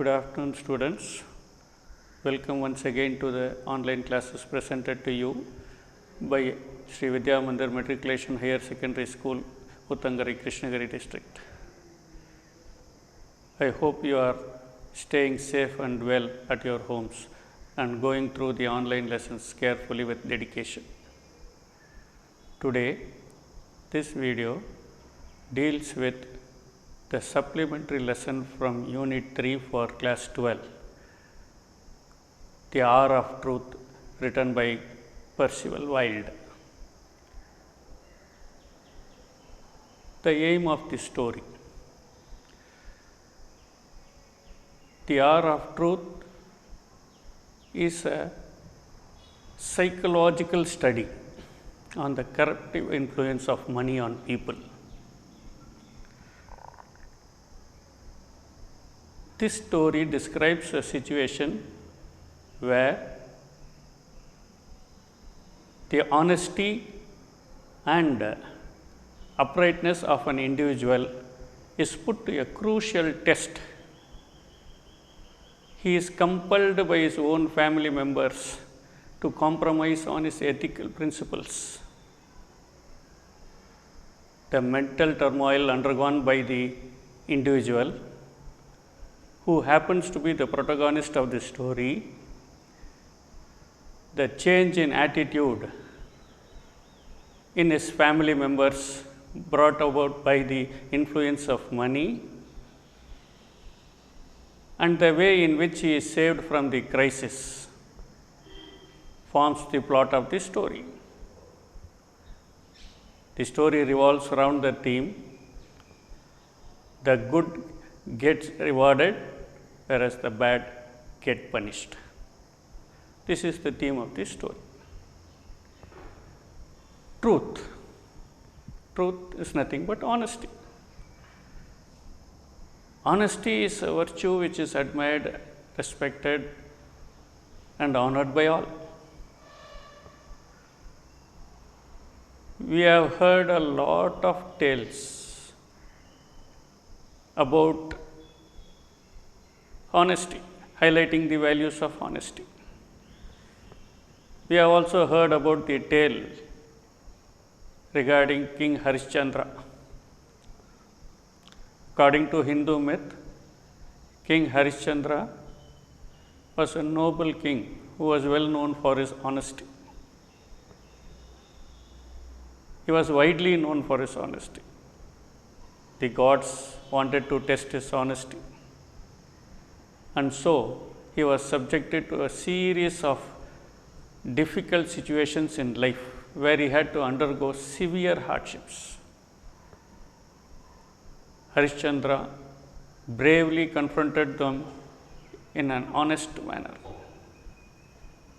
Good afternoon, students. Welcome once again to the online classes presented to you by Sri Vidya Mandir Matriculation Higher Secondary School, Uttangari, Krishnagiri district. I hope you are staying safe and well at your homes and going through the online lessons carefully with dedication. Today, this video deals with the supplementary lesson from Unit 3 for Class 12, The Hour of Truth, written by Percival Wilde. The aim of the story. The Hour of Truth is a psychological study on the corruptive influence of money on people. This story describes a situation where the honesty and uprightness of an individual is put to a crucial test. He is compelled by his own family members to compromise on his ethical principles. The mental turmoil undergone by the individual, who happens to be the protagonist of the story, the change in attitude in his family members brought about by the influence of money, and the way in which he is saved from the crisis forms the plot of the story. The story revolves around the theme, the good gets rewarded, whereas the bad get punished. This is the theme of this story. Truth. Truth is nothing but honesty. Honesty is a virtue which is admired, respected, and honored by all. We have heard a lot of tales about honesty, highlighting the values of honesty. We have also heard about the tale regarding King Harishchandra. According to Hindu myth, King Harishchandra was a noble king who was well known for his honesty. He was widely known for his honesty. The gods wanted to test his honesty, and so he was subjected to a series of difficult situations in life where he had to undergo severe hardships. Harishchandra bravely confronted them in an honest manner.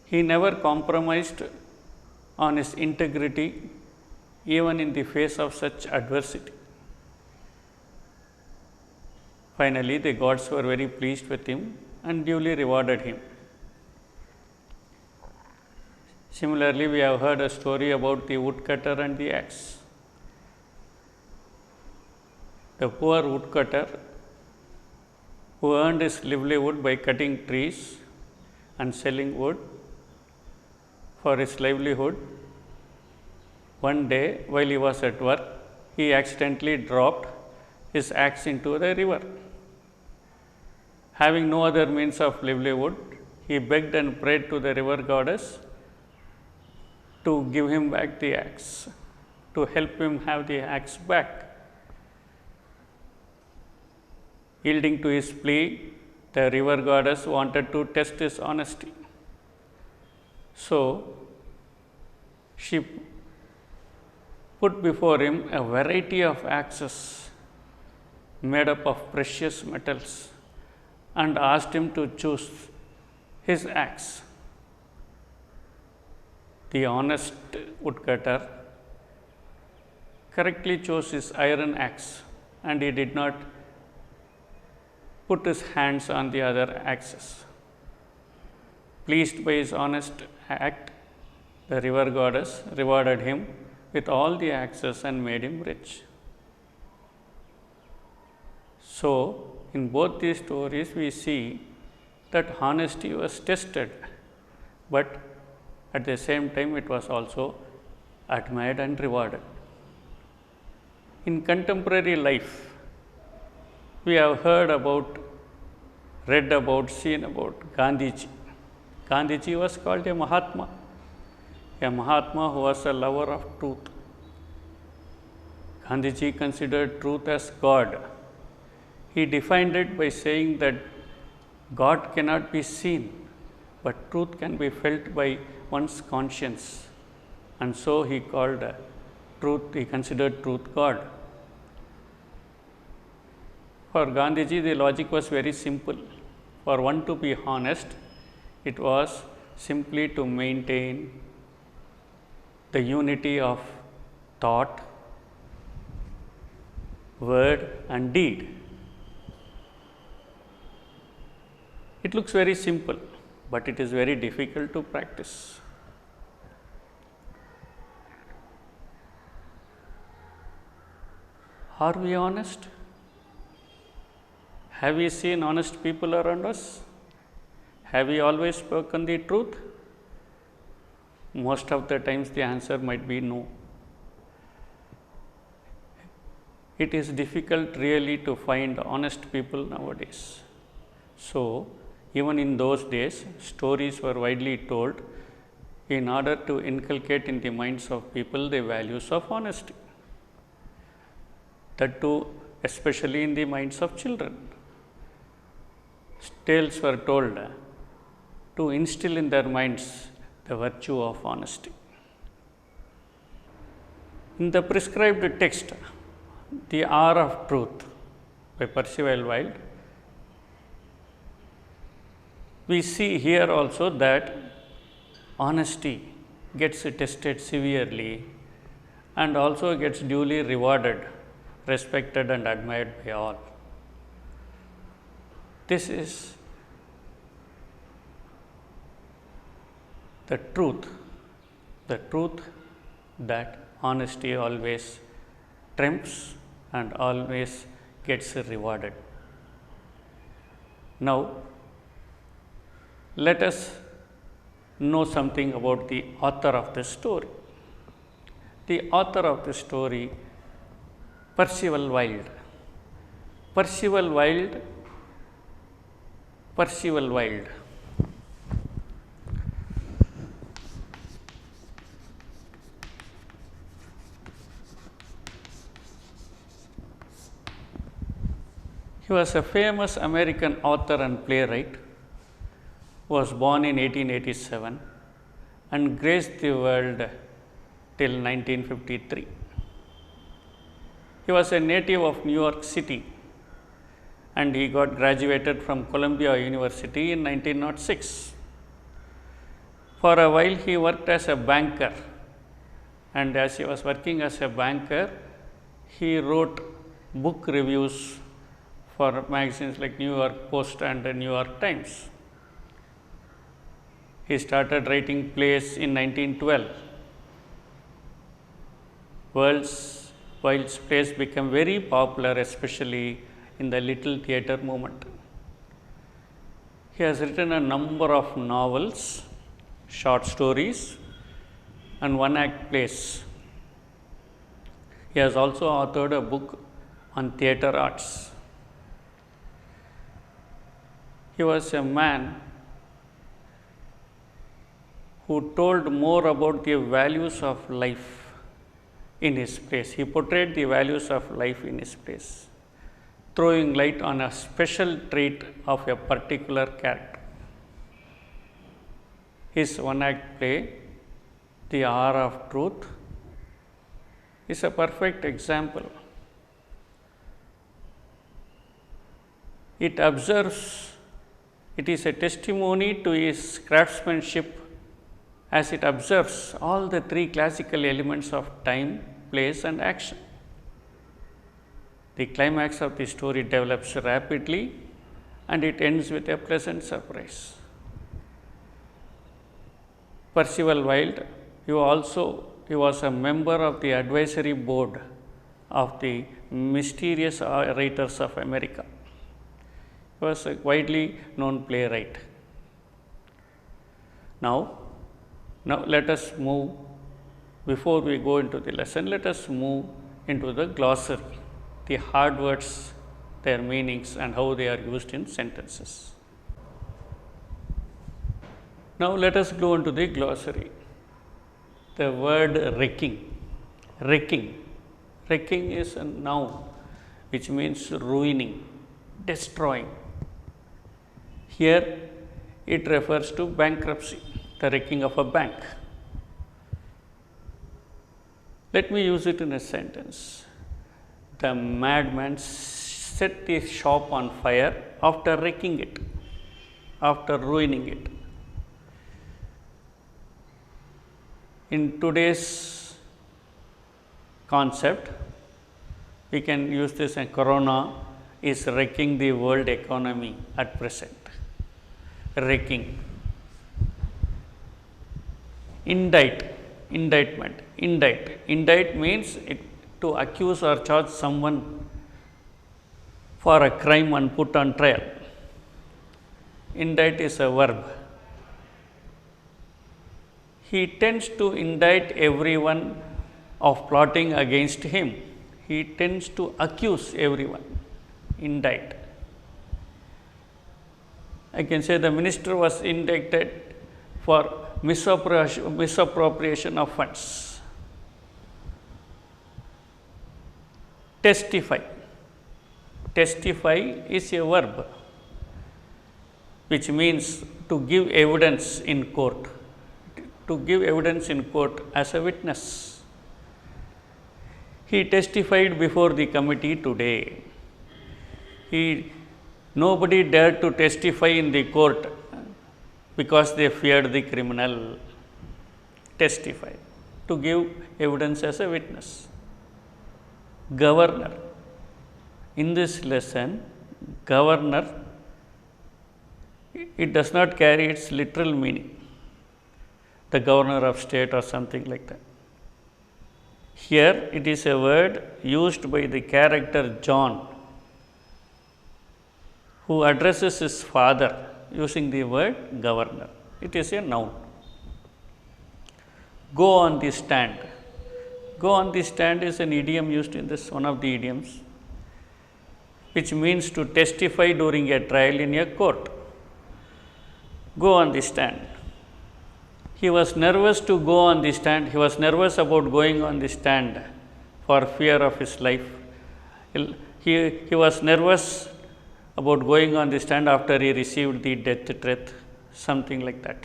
He never compromised on his integrity even in the face of such adversity. Finally, the gods were very pleased with him and duly rewarded him. Similarly, we have heard a story about the woodcutter and the axe. The poor woodcutter, who earned his livelihood by cutting trees and selling wood for his livelihood, one day while he was at work, he accidentally dropped his axe into the river. Having no other means of livelihood, he begged and prayed to the river goddess to give him back the axe, to help him have the axe back. Yielding to his plea, the river goddess wanted to test his honesty. So, she put before him a variety of axes made up of precious metals and asked him to choose his axe. The honest woodcutter correctly chose his iron axe, and he did not put his hands on the other axes. Pleased by his honest act, the river goddess rewarded him with all the axes and made him rich. So, in both these stories we see that honesty was tested, but at the same time it was also admired and rewarded. In contemporary life, we have heard about, read about, seen about Gandhiji. Gandhiji was called a Mahatma who was a lover of truth. Gandhiji considered truth as God. He defined it by saying that God cannot be seen, but truth can be felt by one's conscience. And so he called truth, he considered truth God. For Gandhiji, the logic was very simple. For one to be honest, it was simply to maintain the unity of thought, word and deed. It looks very simple, but it is very difficult to practice. Are we honest? Have we seen honest people around us? Have we always spoken the truth? Most of the times the answer might be no. It is difficult really to find honest people nowadays. So, even in those days, stories were widely told in order to inculcate in the minds of people the values of honesty. That too, especially in the minds of children. Tales were told to instill in their minds the virtue of honesty. In the prescribed text, The Hour of Truth by Percival Wilde, we see here also that honesty gets tested severely and also gets duly rewarded, respected and admired by all. This is the truth that honesty always trumps and always gets rewarded. Now, let us know something about the author of the story. The author of the story, Percival Wilde. Percival Wilde. He was a famous American author and playwright. Was born in 1887 and graced the world till 1953. He was a native of New York City and he got graduated from Columbia University in 1906. For a while he worked as a banker, and as he was working as a banker, he wrote book reviews for magazines like New York Post and the New York Times. He started writing plays in 1912. Wilde's plays became very popular, especially in the Little Theatre movement. He has written a number of novels, short stories and one-act plays. He has also authored a book on theatre arts. He was a man who told more about the values of life in his plays. He portrayed the values of life in his plays, throwing light on a special trait of a particular character. His one-act play, The Hour of Truth, is a perfect example. It is a testimony to his craftsmanship as it observes all the three classical elements of time, place and action. The climax of the story develops rapidly and it ends with a pleasant surprise. Percival Wilde, he was a member of the advisory board of the Mysterious Writers of America. He was a widely known playwright. Now let us move, before we go into the lesson, let us move into the glossary, the hard words, their meanings and how they are used in sentences. Now let us go into the glossary. The word wrecking. Wrecking is a noun which means ruining, destroying. Here it refers to bankruptcy, the wrecking of a bank. Let me use it in a sentence. The madman set the shop on fire after wrecking it, after ruining it. In today's concept, we can use this, and corona is wrecking the world economy at present. Wrecking. Indictment. Indict means to accuse or charge someone for a crime and put on trial. Indict is a verb. He tends to indict everyone of plotting against him. He tends to accuse everyone. Indict. I can say the minister was indicted for misappropriation of funds. Testify. Testify is a verb which means to give evidence in court. To give evidence in court as a witness. He testified before the committee today. Nobody dared to testify in the court because they feared the criminal. Testify, to give evidence as a witness. Governor. In this lesson, governor, it does not carry its literal meaning. The governor of state or something like that. Here it is a word used by the character John, who addresses his father using the word governor. It is a noun. Go on the stand. Go on the stand is an idiom used in this, one of the idioms, which means to testify during a trial in a court. Go on the stand. He was nervous to go on the stand. He was nervous about going on the stand for fear of his life. He was nervous about going on the stand after he received the death threat, something like that.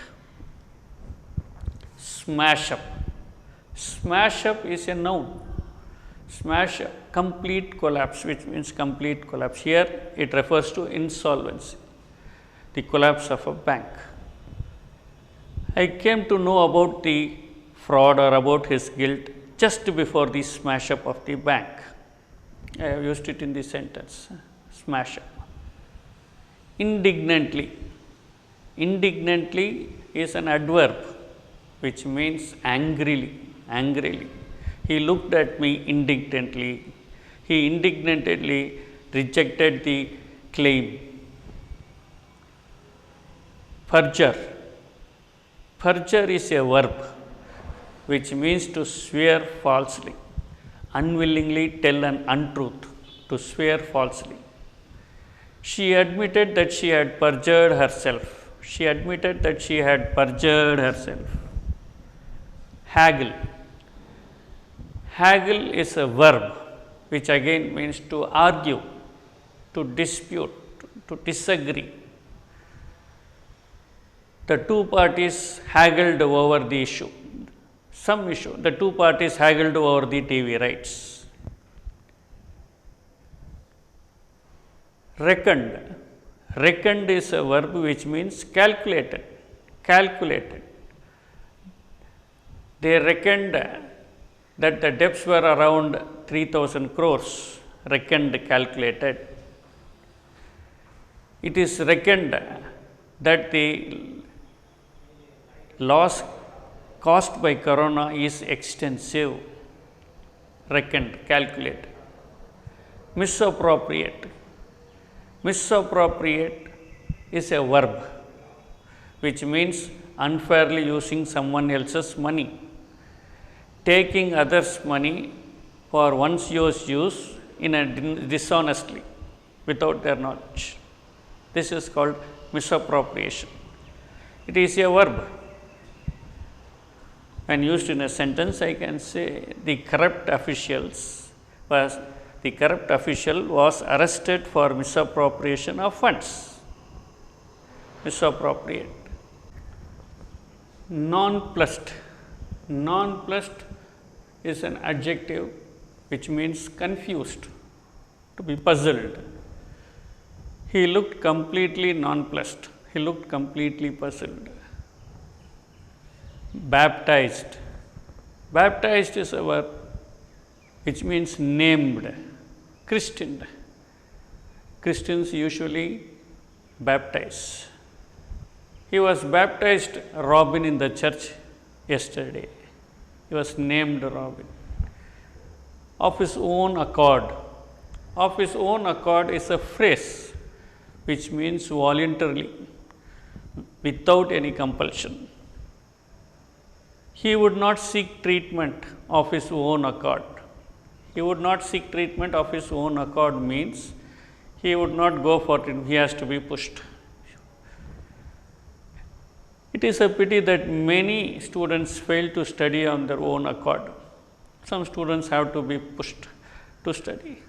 Smash up. Smash up is a noun. Smash up, complete collapse, which means complete collapse. Here it refers to insolvency, the collapse of a bank. I came to know about the fraud or about his guilt just before the smash up of the bank. I have used it in the sentence, smash up. Indignantly. Indignantly is an adverb which means angrily. Angrily. He looked at me indignantly. He indignantly rejected the claim. Perjure. Perjure is a verb which means to swear falsely, unwillingly tell an untruth, to swear falsely. She admitted that she had perjured herself. She admitted that she had perjured herself. Haggle. Haggle is a verb which again means to argue, to dispute, to disagree. The two parties haggled over the issue, some issue. The two parties haggled over the TV rights. Reckoned. Reckoned is a verb which means calculated. Calculated. They reckoned that the debts were around 3,000 crores. Reckoned, calculated. It is reckoned that the loss caused by corona is extensive. Reckoned, calculated. Misappropriate. Misappropriate is a verb which means unfairly using someone else's money, taking others' money for one's use in a dishonestly without their knowledge. This is called misappropriation. It is a verb. When used in a sentence, I can say the corrupt official was arrested for misappropriation of funds. Misappropriate. Nonplussed. Nonplussed is an adjective which means confused, to be puzzled. He looked completely nonplussed. He looked completely puzzled. Baptized. Baptized is a verb which means named, christened. Christians usually baptize. He was baptized Robin in the church yesterday. He was named Robin. Of his own accord. Of his own accord is a phrase which means voluntarily, without any compulsion. He would not seek treatment of his own accord. He would not seek treatment of his own accord means he would not go for it, he has to be pushed. It is a pity that many students fail to study on their own accord. Some students have to be pushed to study.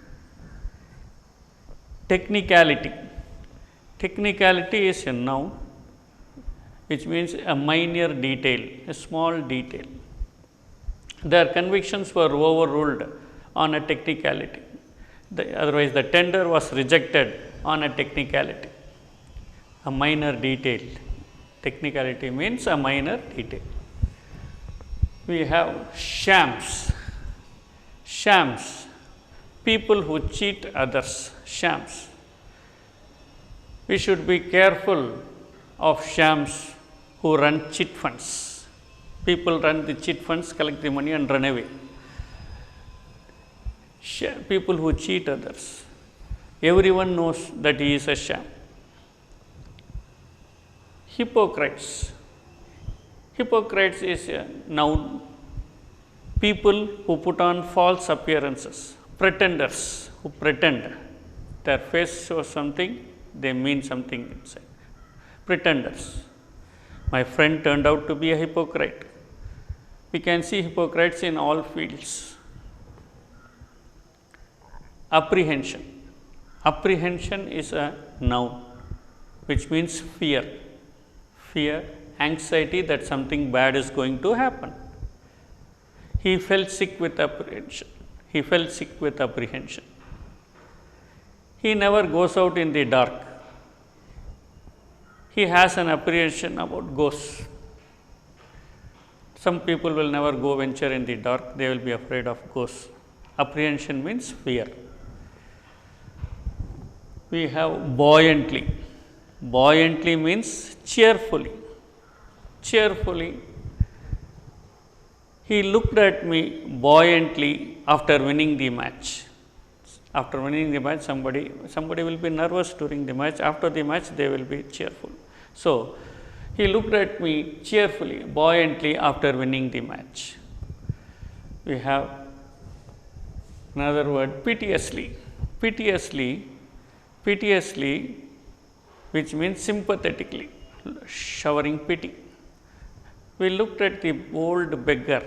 Technicality. Technicality is a noun which means a minor detail, a small detail. Their convictions were overruled on a technicality. Otherwise, the tender was rejected on a technicality, a minor detail. Technicality means a minor detail. We have shams. Shams, people who cheat others, shams. We should be careful of shams who run chit funds. People run the chit funds, collect the money and run away. People who cheat others. Everyone knows that he is a sham. Hypocrites. Hypocrites is a noun. People who put on false appearances. Pretenders who pretend. Their face shows something, they mean something inside. Pretenders. My friend turned out to be a hypocrite. We can see hypocrites in all fields. Apprehension. Apprehension is a noun which means fear. Fear, anxiety that something bad is going to happen. He felt sick with apprehension. He felt sick with apprehension. He never goes out in the dark. He has an apprehension about ghosts. Some people will never go venture in the dark, they will be afraid of ghosts. Apprehension means fear. We have buoyantly. Buoyantly means cheerfully. Cheerfully. He looked at me buoyantly after winning the match. After winning the match, somebody will be nervous during the match. After the match, they will be cheerful. So, he looked at me cheerfully, buoyantly after winning the match. We have another word, piteously. Piteously, piteously, which means sympathetically, showering pity. We looked at the old beggar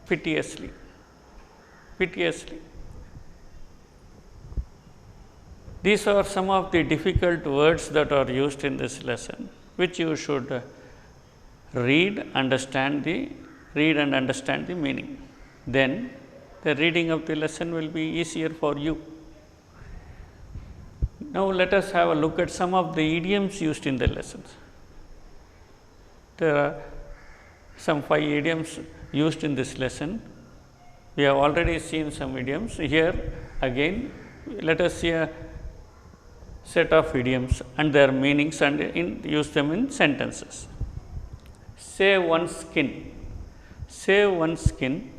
piteously. Piteously. These are some of the difficult words that are used in this lesson, which you should read and understand the meaning. Then the reading of the lesson will be easier for you. Now let us have a look at some of the idioms used in the lessons. There are some 5 idioms used in this lesson. We have already seen some idioms. Here again, let us see a set of idioms and their meanings and use them in sentences. Save one's skin. Save one's skin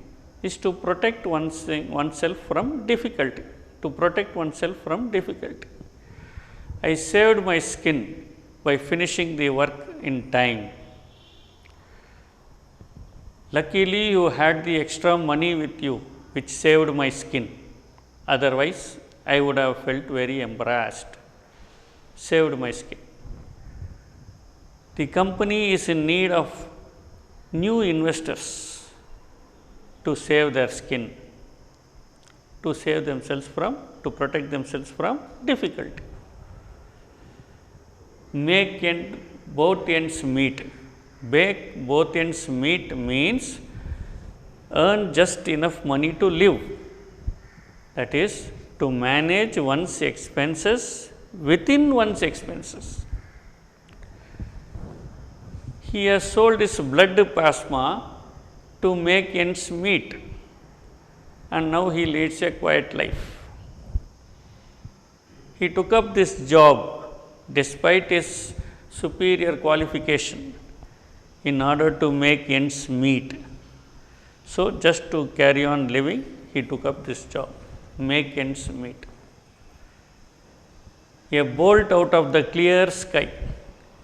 is to protect oneself from difficulty. To protect oneself from difficulty. I saved my skin by finishing the work in time. Luckily, you had the extra money with you, which saved my skin. Otherwise, I would have felt very embarrassed. Saved my skin. The company is in need of new investors to save their skin, to save themselves from, to protect themselves from difficulty. Make both ends meet. Make both ends meet means earn just enough money to live. That is, to manage one's expenses within one's expenses. He has sold his blood plasma to make ends meet, and now he leads a quiet life. He took up this job despite his superior qualification in order to make ends meet. So, just to carry on living, he took up this job, make ends meet. A bolt out of the clear sky.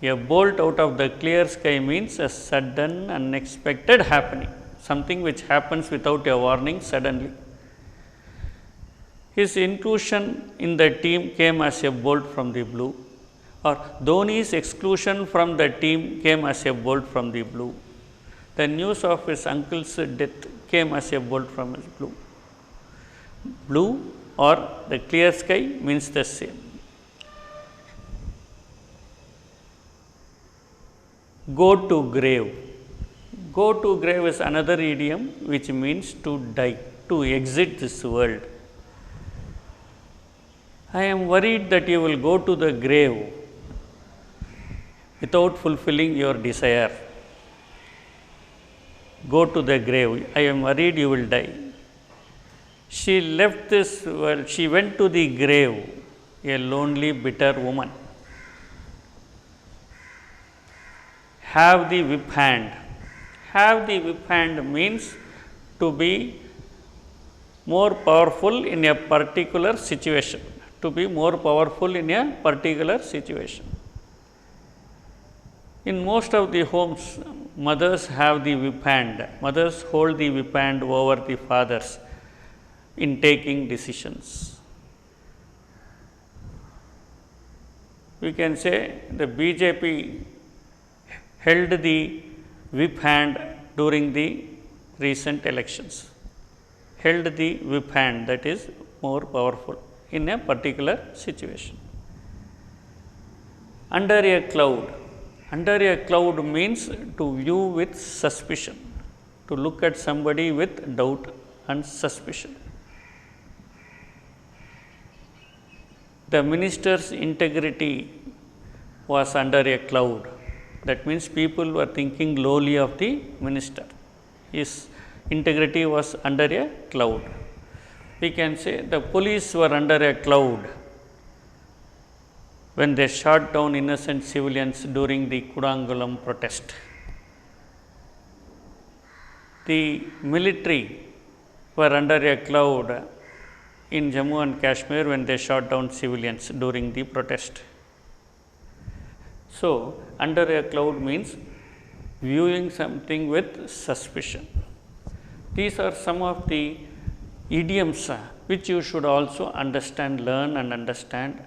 A bolt out of the clear sky means a sudden, unexpected happening, something which happens without a warning suddenly. His inclusion in the team came as a bolt from the blue, or Dhoni's exclusion from the team came as a bolt from the blue. The news of his uncle's death came as a bolt from his blue. Blue or the clear sky means the same. Go to grave. Go to grave is another idiom which means to die, to exit this world. I am worried that you will go to the grave without fulfilling your desire. Go to the grave. I am worried you will die. She left this world. She went to the grave, a lonely, bitter woman. Have the whip hand. Have the whip hand means to be more powerful in a particular situation. To be more powerful in a particular situation. In most of the homes, mothers have the whip hand. Mothers hold the whip hand over the fathers in taking decisions. We can say the BJP held the whip hand during the recent elections. Held the whip hand, that is more powerful in a particular situation. Under a cloud. Under a cloud means to view with suspicion, to look at somebody with doubt and suspicion. The minister's integrity was under a cloud. That means people were thinking lowly of the minister. His integrity was under a cloud. We can say the police were under a cloud when they shot down innocent civilians during the Kudangulam protest. The military were under a cloud in Jammu and Kashmir when they shot down civilians during the protest. So, under a cloud means viewing something with suspicion. These are some of the idioms which you should also understand, learn and understand.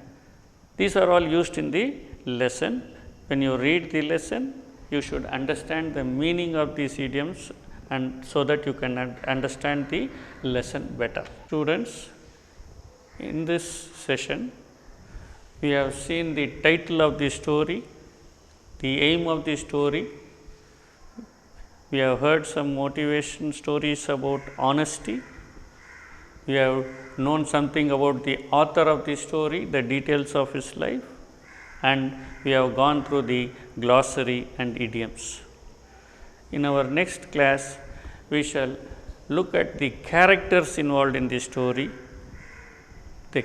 These are all used in the lesson. When you read the lesson, you should understand the meaning of these idioms, and so that you can understand the lesson better. Students, in this session, we have seen the title of the story, the aim of the story. We have heard some motivation stories about honesty. We have known something about the author of the story, the details of his life, and we have gone through the glossary and idioms. In our next class, we shall look at the characters involved in the story, the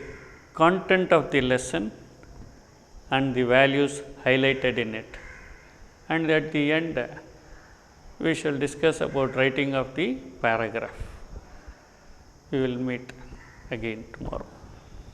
content of the lesson, and the values highlighted in it. And at the end, we shall discuss about writing of the paragraph. We will meet again tomorrow.